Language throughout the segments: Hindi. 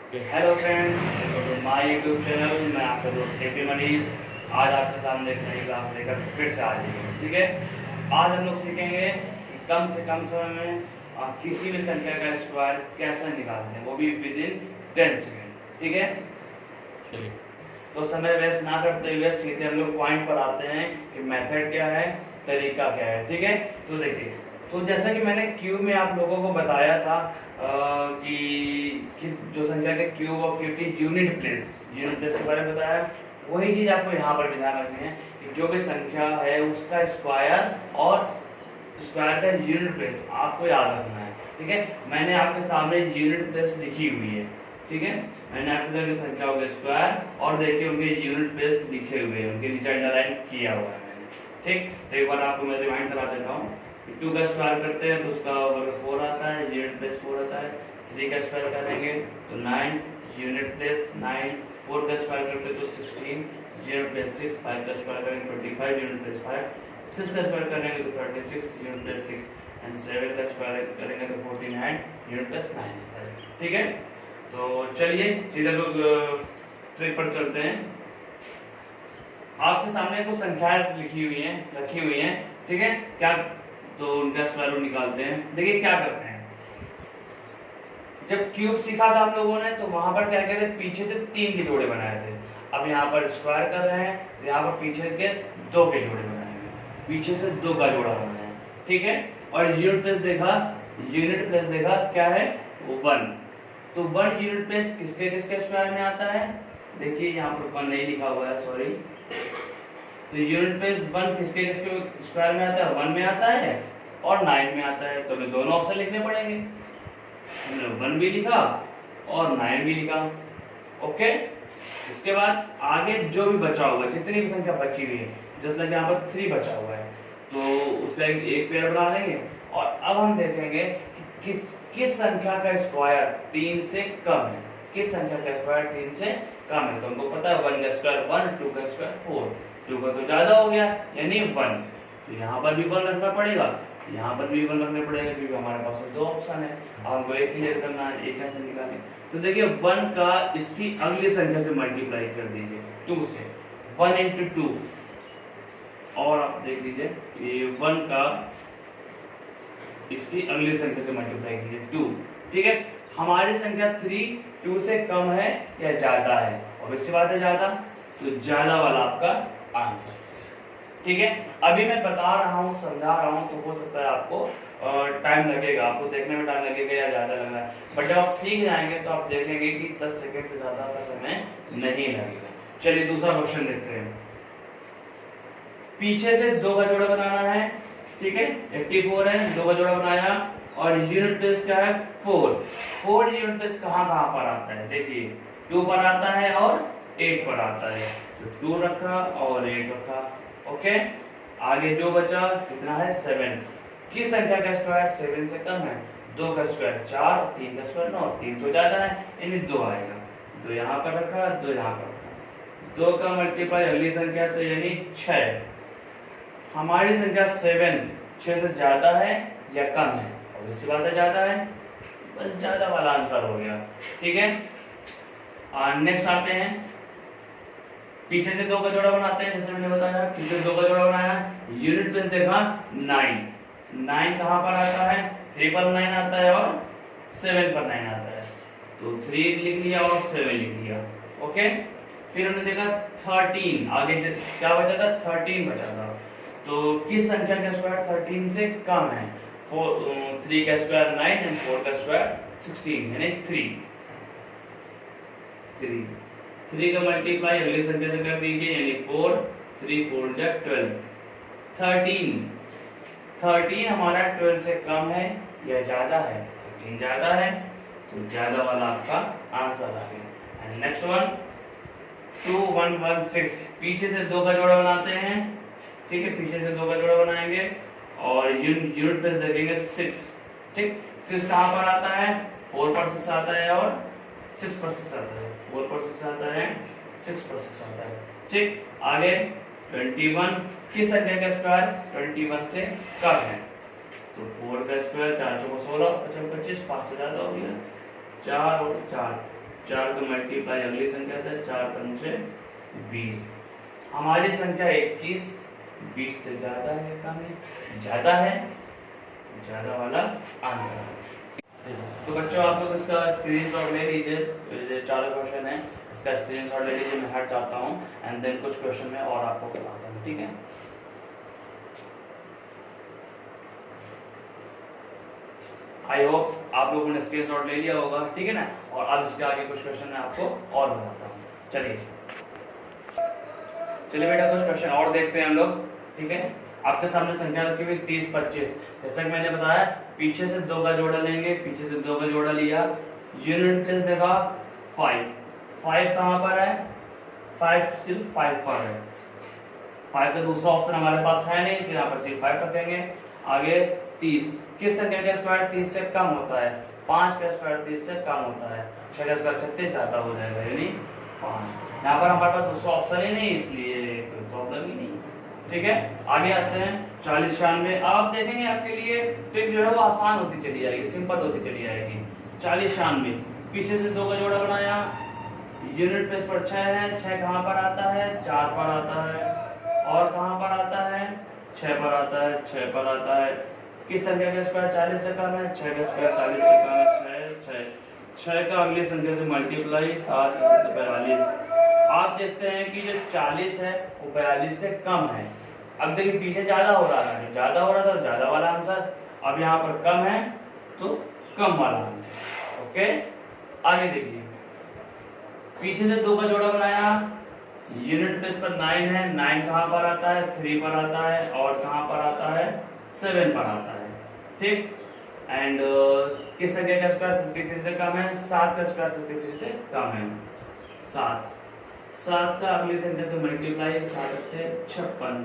Hello friends, welcome to my YouTube channel. मैं आपका दोस्त के मनीष आज आपके सामने एक नई क्लास लेकर फिर से आ जाएंगे। ठीक है, आज हम लोग सीखेंगे कि कम से कम समय में किसी भी संख्या का स्क्वायर कैसे निकालते हैं, वो भी विद इन 10 सेकेंड। ठीक है, चलिए तो समय वेस्ट ना करते हुए सीधे हम लोग पॉइंट पर आते हैं कि मेथड क्या है, तरीका क्या है। ठीक है, तो देखिए, तो जैसा कि मैंने क्यूब में आप लोगों को बताया था कि जो संख्या के क्यूब और क्यूब की यूनिट प्लेस के बारे में बताया, वही चीज आपको यहाँ पर भी ध्यान रखनी है कि जो भी संख्या है उसका स्क्वायर और स्क्वायर का यूनिट प्लेस आपको याद रखना है। ठीक है, मैंने आपके सामने यूनिट प्लेस लिखी हुई है। ठीक है, मैंने आपके सामने संख्याओं के स्क्वायर और देखिए उनके यूनिट प्लेस लिखे हुए हैं, उनके नीचे अंडरलाइन किया हुआ है मैंने। ठीक, तो एक बार आपको मैं रिमाइंड करा देता हूँ। 2 का स्क्वायर करते हैं तो उसका वर्ग 4 आता है, यूनिट प्लेस 4 आता है। 3 का स्क्वायर करेंगे तो 9, यूनिट प्लेस 9। 4 का स्क्वायर करते हैं तो 16, यूनिट प्लेस 6। 5 का स्क्वायर करेंगे 25, यूनिट प्लेस 5। 6 का स्क्वायर करेंगे तो 36, यूनिट प्लेस 6 एंड 7 का स्क्वायर करेंगे तो 14 एंड यूनिट प्लेस 9 आता है। ठीक है, तो चलिए सीधे लोग ट्रिक पर चलते हैं। आपके सामने कुछ संख्याएं रखी हुई हैं। ठीक है, क्या तो उनका स्क्वायर रूट निकालते हैं। देखिए क्या करते हैं, जब क्यूब सीखा था हम लोगों ने तो वहां पर क्या कहते हैं, पीछे से 3 के जोड़े बनाए थे। अब यहाँ पर स्क्वायर कर रहे हैं तो यहाँ पर पीछे के 2 के जोड़े बनाएंगे, पीछे से 2 का जोड़ा बनाए हैं। ठीक है, और यूनिट प्लेस देखा क्या है, वो 1। तो 1 यूनिट प्लेस किसके स्क्वायर में आता है, देखिए यहाँ पर 1 नहीं लिखा हुआ है, सॉरी। तो यूनिट प्लेस 1 किसके स्क्वायर में आता है, 1 में आता है और 9 में आता है। तो हमें दोनों ऑप्शन लिखने पड़ेंगे, हमने 1 भी लिखा और 9 भी लिखा। ओके, इसके बाद आगे जो भी बचा हुआ है, जितनी भी संख्या बची हुई है, जैसे कि यहाँ पर 3 बचा हुआ है तो उसका एक पेयर बना लेंगे। और अब हम देखेंगे कि किस संख्या का स्क्वायर 3 से कम है, किस संख्या का स्क्वायर 3 से कम है। तो हमको पता है 1 का स्क्वायर 1, 2 का स्क्वायर 4, 2 का तो ज्यादा हो गया यानी 1। तो यहाँ पर भी 1 रखना पड़ेगा, यहाँ पर भी 1 रखना पड़ेगा, क्योंकि हमारे पास 2 ऑप्शन है। अब हमको एक क्लियर करना है, एक कैसे निकालें। तो देखिए 1 का इसकी अगली संख्या से मल्टीप्लाई कर दीजिए 2 से, 1 into 2। और आप देख लीजिए ये 1 का इसकी अगली संख्या से मल्टीप्लाई कीजिए 2। ठीक है, हमारी संख्या 3 2 से कम है या ज्यादा है, और इससे बात है ज्यादा, तो ज्यादा वाला आपका आंसर। ठीक है, अभी मैं बता रहा हूँ, समझा रहा हूँ, तो हो सकता है आपको टाइम लगेगा, आपको देखने में टाइम लगेगा या ज्यादा लग रहा है, बट जब आप सीख जाएंगे तो आप देखेंगे कि 10 सेकंड से ज्यादा का समय नहीं लगेगा। चलिए दूसरा क्वेश्चन देखते हैं। पीछे से 2 का जोड़ा बनाना है। ठीक है, 84 है, 2 का जोड़ा बनाया और यूनिट प्लेस क्या है, 4 यूनिट प्लेस कहाँ पर आता है, देखिए 2 पर आता है और 8 पर आता है, तो 2 रखा और 8 रखा। ओके, आगे जो बचा कितना है, 7। किस संख्या का स्क्वायर 7 से कम है, 2 का स्क्वायर 4, 3 का स्क्वायर 9, 3 तो ज्यादा है यानी 2 आएगा। 2 यहाँ पर रखा, 2 यहाँ पर रखा, 2 का मल्टीप्लाई अगली संख्या से यानी 6। हमारी संख्या 7 6 से ज्यादा है या कम है, और इसी बात है ज्यादा है, बस ज्यादा वाला आंसर हो गया। ठीक है, नेक्स्ट आते हैं, पीछे से 2 का जोड़ा बनाते हैं। जैसे मैंने बताया पीछे से 2 का जोड़ा बनाया, यूनिट प्लेस देखा 9 कहाँ पर आता है, 3 पर 9 आता है और 7 पर 9 आता है, तो 3 लिख लिया और 7 लिख लिया। ओके, फिर हमने देखा 13, आगे क्या बचा था, 13 बचा था। तो किस संख्या का स्क्वायर 13 से कम है, 3 का स्क्वायर 9 एंड 4 का स्क्वायर 16 यानी 3 का मल्टीप्लाई अगली संख्या से कर दीजिए यानी 4, 3 4 जा 12। 13 हमारा 12 से कम है या ज्यादा है, 13 ज्यादा है, तो ज्यादा वाला आपका आंसर आ गया। एंड नेक्स्ट वन 2 1 1 6, पीछे से 2 का जोड़ा बनाते हैं। ठीक है, पीछे से 2 का जोड़ा बनाएंगे और यूनिट प्लेस देखेंगे 6। ठीक, 6 कहाँ पर आता है, 4 पर 6 आता है और 6 पर 6 आता है, 4 पर 6 आता है, 6 पर 6 आता है। ठीक, आगे 21, किस संख्या का स्क्वायर 21 से कम है, तो 4 का स्क्वायर 4 चौको 16, 25 5 से ज्यादा हो गया, 4 और 4 4 को मल्टीप्लाई अगली संख्या से, 4 पंचे 20। हमारी संख्या 21 20 से ज्यादा है कम है? ज्यादा है, ज्यादा वाला आंसर है। तो बच्चों आप लोग इसका स्क्रीनशॉट ले लीजिए, ये चारों क्वेश्चन है, इसका स्क्रीनशॉट ले लीजिए। मैं हट जाता हूँ एंड देन कुछ क्वेश्चन में और आपको बताता हूँ, ठीक है। आई होप आप लोगों ने स्क्रीनशॉट ले लिया होगा, ठीक है ना। और अब इसके आगे कुछ क्वेश्चन मैं आपको और बताता हूँ। चलिए बेटा कुछ क्वेश्चन और देखते हैं हम लोग, ठीक है। आपके सामने संख्या रखी हुई 30 25। जैसा कि मैंने बताया पीछे से 2 का जोड़ा लेंगे, पीछे से 2 का जोड़ा लिया, यूनिट प्लेस देखा 5। 5 कहाँ पर है? 5 सिर्फ 5 पर है। 5 का दूसरा ऑप्शन हमारे पास है नहीं, तो यहाँ पर सिर्फ 5 रखेंगे। आगे 30, किस संख्या का स्क्वायर 30 से कम होता है? 5 का स्क्वायर 30 से कम होता है। 6 का स्क्वायर 36 ज्यादा हो जाएगा, यानी 5। यहाँ पर हमारे पास दूसरा ऑप्शन ही नहीं, इसलिए कोई प्रॉब्लम ही नहीं, ठीक है। आगे आते हैं 40 96। आप देखेंगे आपके लिए ट्रिक जो है वो आसान होती चली जाएगी, सिंपल होती चली जाएगी। 40 96, पीछे से 2 का जोड़ा बनाया, यूनिट प्लेस पर 6 है। 6 कहाँ पर आता है? 4 पर आता है। और कहाँ पर आता है? 6 पर आता है, 6 पर आता है। किस संख्या का स्क्वायर 40 से कम है? 6 का स्क्वायर 40 से कम है। 6 का अगली संख्या से मल्टीप्लाई, 7 42। आप देखते हैं कि जो 40 है वो 42 से कम है। अब देखिए पीछे ज्यादा हो रहा है, ज्यादा हो रहा था ज्यादा वाला आंसर, अब यहाँ पर कम है तो कम वाला आंसर, ओके। आगे देखिए पीछे से 2 का जोड़ा बनाया, यूनिट प्लेस पर 9 है। 9 कहाँ पर आता है? 3 पर आता है। और कहाँ पर आता है? 7 पर आता है, ठीक। एंड किस संख्या का स्क्वायर 53 से कम है? 7 का स्क्वायर 53 से कम है। 7 का अगली संख्या से मल्टीप्लाई, 7 56।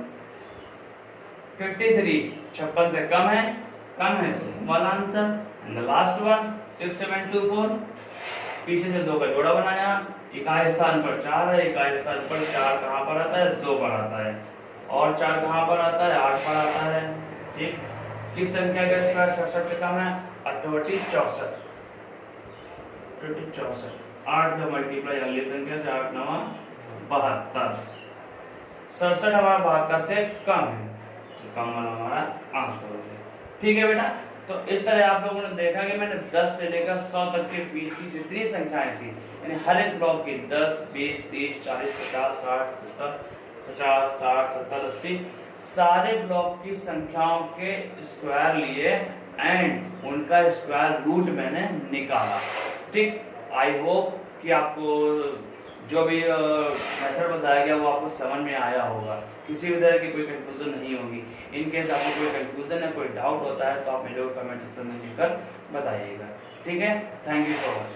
53 56 से कम है तो वाला answer. And the last one 6724, पीछे से 2 का जोड़ा बनाया, इकाई स्थान पर 4 है, इकाई स्थान पर 4 कहाँ पर आता है? 2 पर आता है। और 4 कहाँ पर आता है? 8 पर आता है, ठीक। किस संख्या का स्क्वायर 67 से कम है? 68 64। 8 का मल्टीप्लाई अगली संख्या से, 8 9 72। 67 हमारा 72 से कम है, तो कम वाला हमारा आंसर हो गया, ठीक है बेटा। तो इस तरह आप लोगों ने देखा कि मैंने 10 से लेकर 100 तक के बीच की जितनी संख्याएं थी, यानी हर एक ब्लॉक की 10 20 30 40 50 60 70 50 60 70 80 सारे ब्लॉक की संख्याओं के स्क्वायर लिए एंड उनका स्क्वायर रूट मैंने निकाला, ठीक। आई होप कि आपको जो भी मेथड बताया गया वो आपको समझ में आया होगा, किसी भी तरह की कोई कंफ्यूजन नहीं होगी। इन केस आपको कोई कंफ्यूजन है, कोई डाउट होता है तो आप मेरे को कमेंट सेक्शन में लिखकर बताइएगा, ठीक है। Thank you so much.